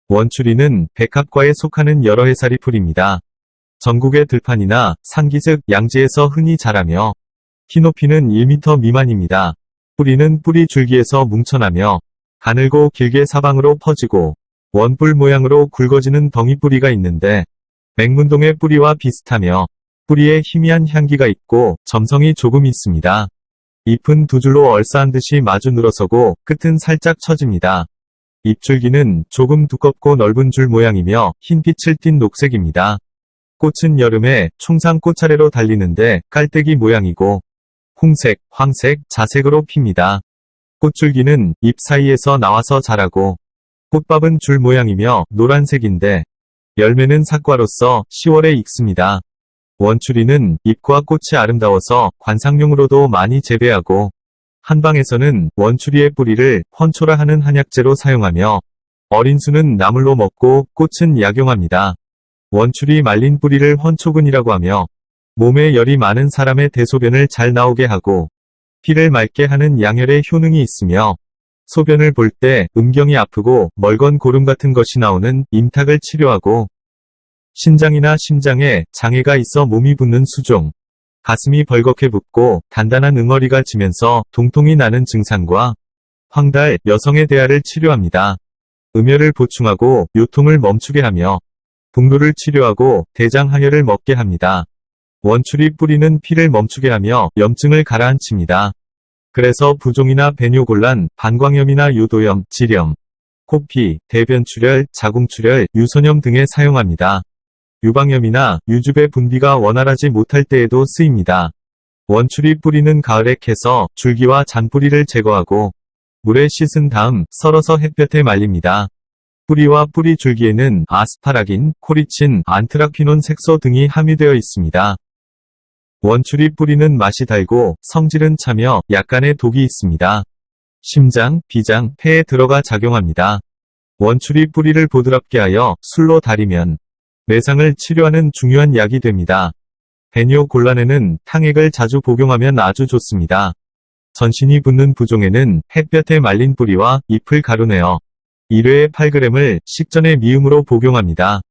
원추리는 백합과에 속하는 여러 해살이 풀입니다. 전국의 들판이나 산기슭, 양지에서 흔히 자라며 키높이는 1m 미만입니다. 뿌리는 뿌리 줄기에서 뭉쳐나며 가늘고 길게 사방으로 퍼지고 원뿔 모양으로 굵어지는 덩이뿌리가 있는데 맹문동의 뿌리와 비슷하며 뿌리에 희미한 향기가 있고 점성이 조금 있습니다. 잎은 두 줄로 얼싸한 듯이 마주 늘어서고 끝은 살짝 처집니다. 잎줄기는 조금 두껍고 넓은 줄 모양이며 흰빛을 띤 녹색입니다. 꽃은 여름에 총상 꽃차례로 달리는데 깔때기 모양이고 홍색, 황색, 자색으로 핍니다. 꽃줄기는 잎 사이에서 나와서 자라고 꽃밥은 줄 모양이며 노란색인데 열매는 삭과로서 10월에 익습니다. 원추리는 잎과 꽃이 아름다워서 관상용으로도 많이 재배하고 한방에서는 원추리의 뿌리를 헌초라 하는 한약재로 사용하며 어린 수는 나물로 먹고 꽃은 약용합니다. 원추리 말린 뿌리를 헌초근이라고 하며 몸에 열이 많은 사람의 대소변을 잘 나오게 하고 피를 맑게 하는 양혈의 효능이 있으며 소변을 볼 때 음경이 아프고 멀건 고름 같은 것이 나오는 임탁을 치료하고 신장이나 심장에 장애가 있어 몸이 붓는 수종, 가슴이 벌겋게 붓고 단단한 응어리가 지면서 동통이 나는 증상과 황달, 여성의 대하를 치료합니다. 음혈을 보충하고 요통을 멈추게 하며 북루를 치료하고 대장 하혈을 먹게 합니다. 원추리 뿌리는 피를 멈추게 하며 염증을 가라앉힙니다. 그래서 부종이나 배뇨곤란, 방광염이나 요도염, 지렴, 코피, 대변출혈, 자궁출혈, 유선염 등에 사용합니다. 유방염이나 유주배 분비가 원활하지 못할 때에도 쓰입니다. 원추리 뿌리는 가을에 캐서 줄기와 잔뿌리를 제거하고 물에 씻은 다음 썰어서 햇볕에 말립니다. 뿌리와 뿌리 줄기에는 아스파라긴, 코리친, 안트라퀴논 색소 등이 함유되어 있습니다. 원추리 뿌리는 맛이 달고 성질은 차며 약간의 독이 있습니다. 심장, 비장, 폐에 들어가 작용합니다. 원추리 뿌리를 보드랍게 하여 술로 달이면 뇌상을 치료하는 중요한 약이 됩니다. 배뇨곤란에는 탕액을 자주 복용하면 아주 좋습니다. 전신이 붓는 부종에는 햇볕에 말린 뿌리와 잎을 가루내어 1회에 8g을 식전에 미음으로 복용합니다.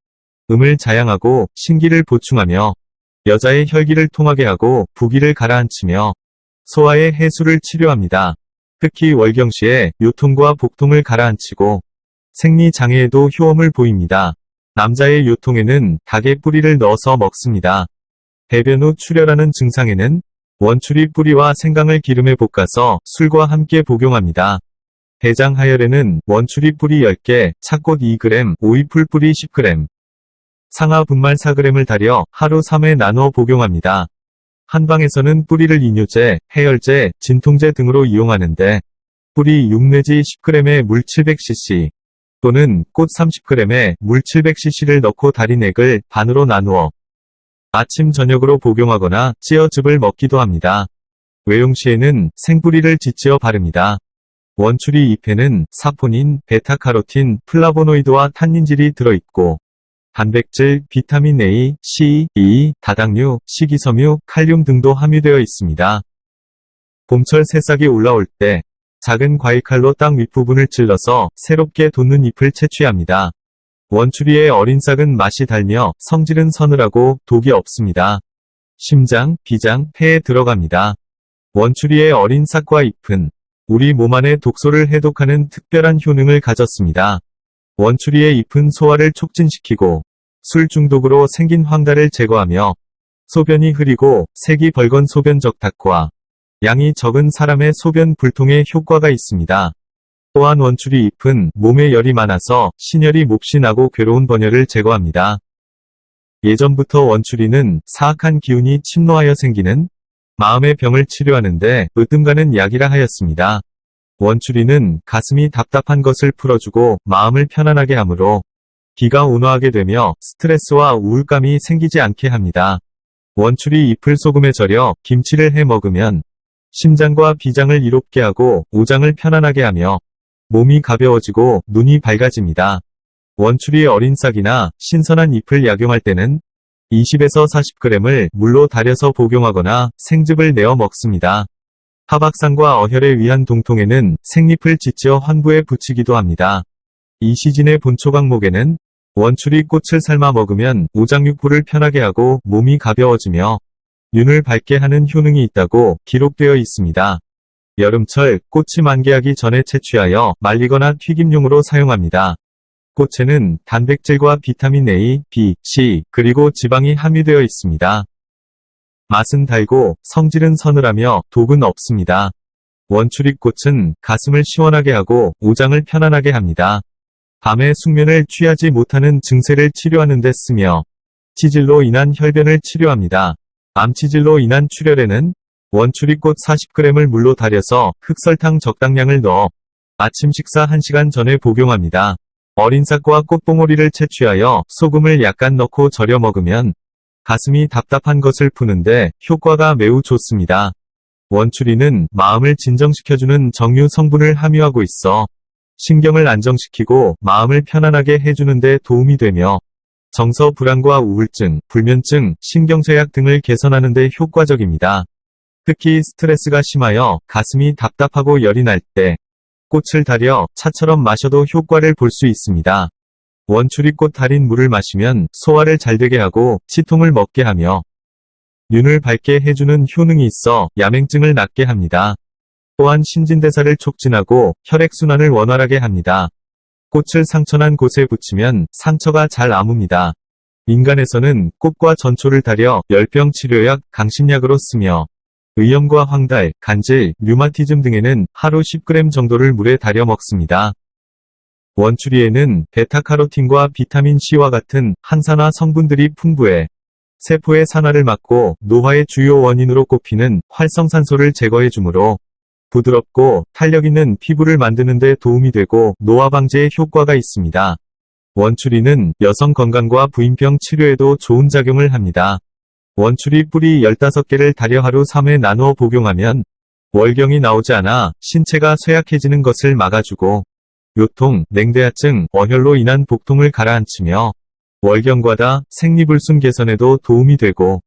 음을 자양하고 신기를 보충하며 여자의 혈기를 통하게 하고 부기를 가라앉히며 소아의 해수를 치료합니다. 특히 월경시에 요통과 복통을 가라앉히고 생리장애에도 효험을 보입니다. 남자의 요통에는 닭의 뿌리를 넣어서 먹습니다. 배변 후 출혈하는 증상에는 원추리 뿌리와 생강을 기름에 볶아서 술과 함께 복용합니다. 대장 하혈에는 원추리 뿌리 10개, 착꽃 2g, 오이풀 뿌리 10g, 상하 분말 4g을 달여 하루 3회 나누어 복용합니다. 한방에서는 뿌리를 이뇨제, 해열제, 진통제 등으로 이용하는데 뿌리 6 내지 10g에 물 700cc 또는 꽃 30g에 물 700cc를 넣고 달인 액을 반으로 나누어 아침 저녁으로 복용하거나 찌어즙을 먹기도 합니다. 외용시에는 생뿌리를 지찌어 바릅니다. 원추리 잎에는 사포닌, 베타카로틴, 플라보노이드와 탄닌질이 들어있고 단백질, 비타민 A, C, E, 다당류, 식이섬유, 칼륨 등도 함유되어 있습니다. 봄철 새싹이 올라올 때 작은 과일칼로 땅 윗부분을 찔러서 새롭게 돋는 잎을 채취합니다. 원추리의 어린 싹은 맛이 달며 성질은 서늘하고 독이 없습니다. 심장, 비장, 폐에 들어갑니다. 원추리의 어린 싹과 잎은 우리 몸 안의 독소를 해독하는 특별한 효능을 가졌습니다. 원추리의 잎은 소화를 촉진시키고 술 중독으로 생긴 황달을 제거하며 소변이 흐리고 색이 벌건 소변 적탁과 양이 적은 사람의 소변 불통에 효과가 있습니다. 또한 원추리 잎은 몸에 열이 많아서 신열이 몹시 나고 괴로운 번열을 제거합니다. 예전부터 원추리는 사악한 기운이 침노하여 생기는 마음의 병을 치료하는데 으뜸가는 약이라 하였습니다. 원추리는 가슴이 답답한 것을 풀어주고 마음을 편안하게 하므로 기가 온화하게 되며 스트레스와 우울감이 생기지 않게 합니다. 원추리 잎을 소금에 절여 김치를 해 먹으면 심장과 비장을 이롭게 하고 오장을 편안하게 하며 몸이 가벼워지고 눈이 밝아집니다. 원추리의 어린 싹이나 신선한 잎을 약용할 때는 20에서 40g을 물로 달여서 복용하거나 생즙을 내어 먹습니다. 하박상과 어혈에 의한 동통에는 생잎을 지찌어 환부에 붙이기도 합니다. 이 시즌의 본초 강목에는 원추리 꽃을 삶아 먹으면 오장육부를 편하게 하고 몸이 가벼워지며 윤을 밝게 하는 효능이 있다고 기록되어 있습니다. 여름철 꽃이 만개하기 전에 채취하여 말리거나 튀김용으로 사용합니다. 꽃에는 단백질과 비타민 A, B, C, 그리고 지방이 함유되어 있습니다. 맛은 달고 성질은 서늘하며 독은 없습니다. 원추리꽃은 가슴을 시원하게 하고 오장을 편안하게 합니다. 밤에 숙면을 취하지 못하는 증세를 치료하는 데 쓰며 치질로 인한 혈변을 치료합니다. 암치질로 인한 출혈에는 원추리꽃 40g을 물로 달여서 흑설탕 적당량을 넣어 아침 식사 1시간 전에 복용합니다. 어린 싹과 꽃봉오리를 채취하여 소금을 약간 넣고 절여 먹으면 가슴이 답답한 것을 푸는데 효과가 매우 좋습니다. 원추리는 마음을 진정시켜주는 정유 성분을 함유하고 있어 신경을 안정시키고 마음을 편안하게 해주는 데 도움이 되며 정서 불안과 우울증, 불면증, 신경쇠약 등을 개선하는 데 효과적입니다. 특히 스트레스가 심하여 가슴이 답답하고 열이 날 때 꽃을 달여 차처럼 마셔도 효과를 볼 수 있습니다. 원추리꽃 달인 물을 마시면 소화를 잘 되게 하고 치통을 먹게 하며 윤을 밝게 해주는 효능이 있어 야맹증을 낫게 합니다. 또한 신진대사를 촉진하고 혈액순환을 원활하게 합니다. 꽃을 상처난 곳에 붙이면 상처가 잘 아뭅니다. 민간에서는 꽃과 전초를 달여 열병 치료약, 강심약으로 쓰며 의염과 황달, 간질, 류마티즘 등에는 하루 10g 정도를 물에 달여 먹습니다. 원추리에는 베타카로틴과 비타민 C와 같은 항산화 성분들이 풍부해 세포의 산화를 막고 노화의 주요 원인으로 꼽히는 활성산소를 제거해주므로 부드럽고 탄력 있는 피부를 만드는 데 도움이 되고 노화 방지에 효과가 있습니다. 원추리는 여성 건강과 부인병 치료에도 좋은 작용을 합니다. 원추리 뿌리 15개를 달여 하루 3회 나누어 복용하면 월경이 나오지 않아 신체가 쇠약해지는 것을 막아주고 요통, 냉대하증, 어혈로 인한 복통을 가라앉히며 월경과다 생리불순 개선에도 도움이 되고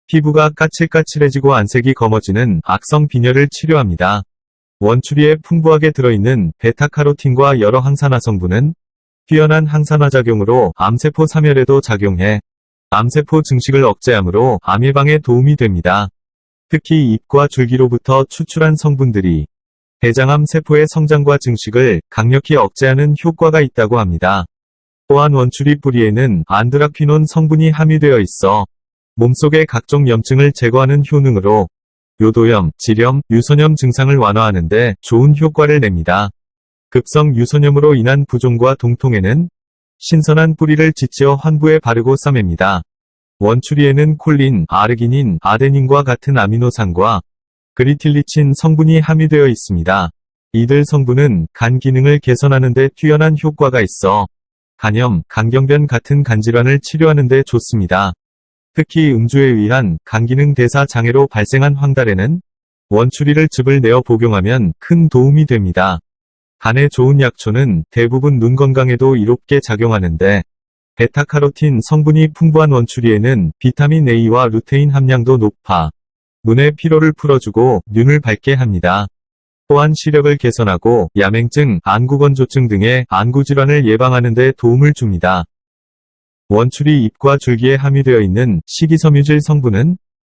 피부가 까칠까칠해지고 안색이 검어지는 악성 빈혈을 치료합니다. 원추리에 풍부하게 들어있는 베타카로틴과 여러 항산화 성분은 뛰어난 항산화 작용으로 암세포 사멸에도 작용해 암세포 증식을 억제하므로 암 예방에 도움이 됩니다. 특히 잎과 줄기로부터 추출한 성분들이 대장암 세포의 성장과 증식을 강력히 억제하는 효과가 있다고 합니다. 또한 원추리 뿌리에는 안드라퀴논 성분이 함유되어 있어 몸속의 각종 염증을 제거하는 효능으로 요도염, 지렴, 유선염 증상을 완화하는 데 좋은 효과를 냅니다. 급성 유선염으로 인한 부종과 동통에는 신선한 뿌리를 지지어 환부에 바르고 싸맵니다. 원추리에는 콜린, 아르기닌, 아데닌과 같은 아미노산과 그리틸리친 성분이 함유되어 있습니다. 이들 성분은 간 기능을 개선하는 데 뛰어난 효과가 있어 간염, 간경변 같은 간질환을 치료하는 데 좋습니다. 특히 음주에 의한 간기능 대사 장애로 발생한 황달에는 원추리를 즙을 내어 복용하면 큰 도움이 됩니다. 간에 좋은 약초는 대부분 눈 건강에도 이롭게 작용하는데 베타카로틴 성분이 풍부한 원추리에는 비타민 A와 루테인 함량도 높아 눈의 피로를 풀어주고 눈을 밝게 합니다. 또한 시력을 개선하고 야맹증, 안구건조증 등의 안구질환을 예방하는 데 도움을 줍니다. 원추리 잎과 줄기에 함유되어 있는 식이섬유질 성분은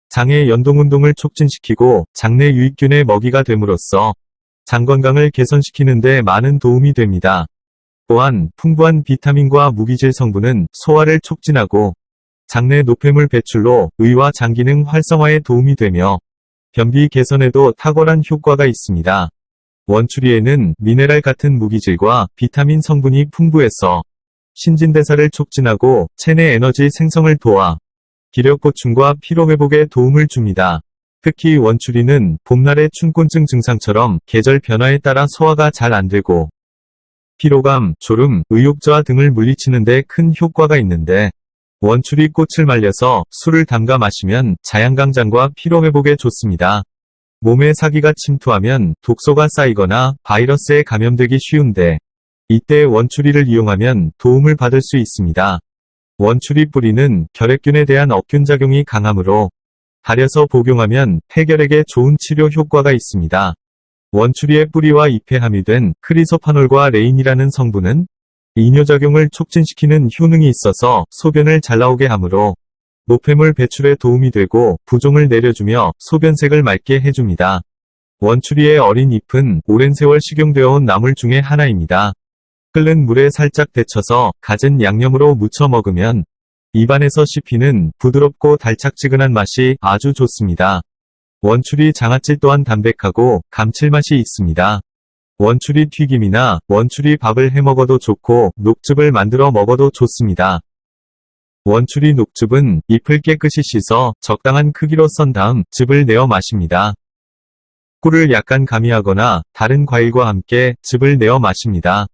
장의 연동운동을 촉진시키고 장내 유익균의 먹이가 됨으로써 장 건강을 개선시키는 데 많은 도움이 됩니다. 또한 풍부한 비타민과 무기질 성분은 소화를 촉진하고 장내 노폐물 배출로 의와 장 기능 활성화에 도움이 되며 변비 개선에도 탁월한 효과가 있습니다. 원추리에는 미네랄 같은 무기질과 비타민 성분이 풍부해서 신진대사를 촉진하고 체내 에너지 생성을 도와 기력 보충과 피로 회복에 도움을 줍니다. 특히 원추리는 봄날의 춘곤증 증상처럼 계절 변화에 따라 소화가 잘 안되고 피로감, 졸음, 의욕저하 등을 물리치는 데 큰 효과가 있는데 원추리 꽃을 말려서 술을 담가 마시면 자양강장과 피로회복에 좋습니다. 몸에 사기가 침투하면 독소가 쌓이거나 바이러스에 감염되기 쉬운데 이때 원추리를 이용하면 도움을 받을 수 있습니다. 원추리 뿌리는 결핵균에 대한 억균 작용이 강하므로 달여서 복용하면 폐결핵에 좋은 치료 효과가 있습니다. 원추리의 뿌리와 잎에 함유된 크리소파놀과 레인이라는 성분은 이뇨작용을 촉진시키는 효능이 있어서 소변을 잘 나오게 하므로 노폐물 배출에 도움이 되고 부종을 내려주며 소변색을 맑게 해줍니다. 원추리의 어린 잎은 오랜 세월 식용되어 온 나물 중에 하나입니다. 끓는 물에 살짝 데쳐서 갖은 양념으로 무쳐 먹으면 입안에서 씹히는 부드럽고 달짝지근한 맛이 아주 좋습니다. 원추리 장아찌 또한 담백하고 감칠맛이 있습니다. 원추리 튀김이나 원추리 밥을 해 먹어도 좋고 녹즙을 만들어 먹어도 좋습니다. 원추리 녹즙은 잎을 깨끗이 씻어 적당한 크기로 썬 다음 즙을 내어 마십니다. 꿀을 약간 가미하거나 다른 과일과 함께 즙을 내어 마십니다.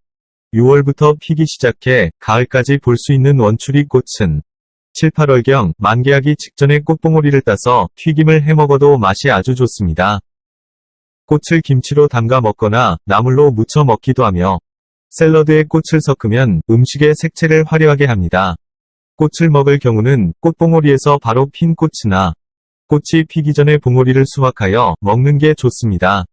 6월부터 피기 시작해 가을까지 볼 수 있는 원추리 꽃은 7, 8월경 만개하기 직전에 꽃봉오리를 따서 튀김을 해 먹어도 맛이 아주 좋습니다. 꽃을 김치로 담가 먹거나 나물로 무쳐 먹기도 하며 샐러드에 꽃을 섞으면 음식의 색채를 화려하게 합니다. 꽃을 먹을 경우는 꽃봉오리에서 바로 핀 꽃이나 꽃이 피기 전에 봉오리를 수확하여 먹는 게 좋습니다.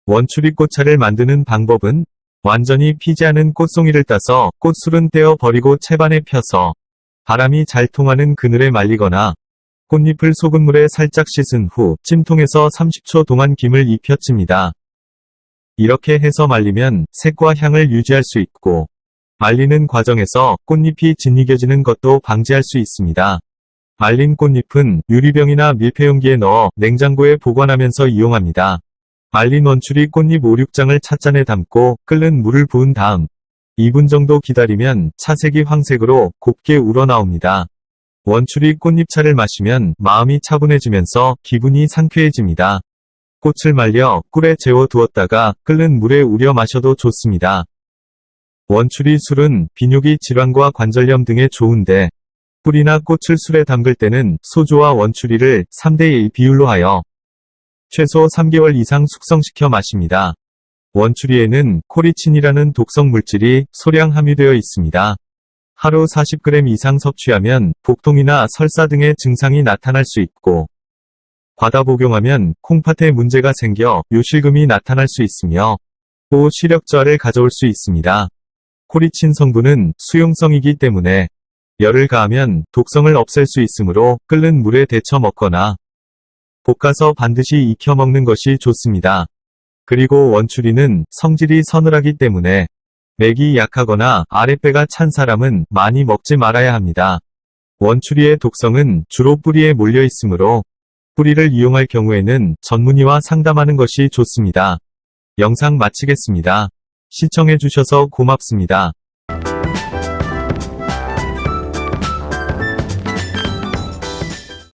원추리 꽃차를 만드는 방법은 완전히 피지 않은 꽃송이를 따서 꽃술은 떼어 버리고 채반에 펴서 바람이 잘 통하는 그늘에 말리거나 꽃잎을 소금물에 살짝 씻은 후 찜통에서 30초 동안 김을 입혀 찝니다. 이렇게 해서 말리면 색과 향을 유지할 수 있고 말리는 과정에서 꽃잎이 짓이겨지는 것도 방지할 수 있습니다. 말린 꽃잎은 유리병이나 밀폐용기에 넣어 냉장고에 보관하면서 이용합니다. 말린 원추리 꽃잎 5, 6장을 찻잔에 담고 끓는 물을 부은 다음 2분 정도 기다리면 차색이 황색으로 곱게 우러나옵니다. 원추리 꽃잎차를 마시면 마음이 차분해지면서 기분이 상쾌해집니다. 꽃을 말려 꿀에 재워 두었다가 끓는 물에 우려 마셔도 좋습니다. 원추리 술은 비뇨기 질환과 관절염 등에 좋은데 꿀이나 꽃을 술에 담글 때는 소주와 원추리를 3대1 비율로 하여 최소 3개월 이상 숙성시켜 마십니다. 원추리에는 코리친이라는 독성 물질이 소량 함유되어 있습니다. 하루 40g 이상 섭취하면 복통이나 설사 등의 증상이 나타날 수 있고 과다 복용하면 콩팥에 문제가 생겨 요실금이 나타날 수 있으며 또 시력 저하를 가져올 수 있습니다. 코리친 성분은 수용성이기 때문에 열을 가하면 독성을 없앨 수 있으므로 끓는 물에 데쳐 먹거나 볶아서 반드시 익혀 먹는 것이 좋습니다. 그리고 원추리는 성질이 서늘하기 때문에 맥이 약하거나 아랫배가 찬 사람은 많이 먹지 말아야 합니다. 원추리의 독성은 주로 뿌리에 몰려 있으므로 뿌리를 이용할 경우에는 전문의와 상담하는 것이 좋습니다. 영상 마치겠습니다. 시청해주셔서 고맙습니다.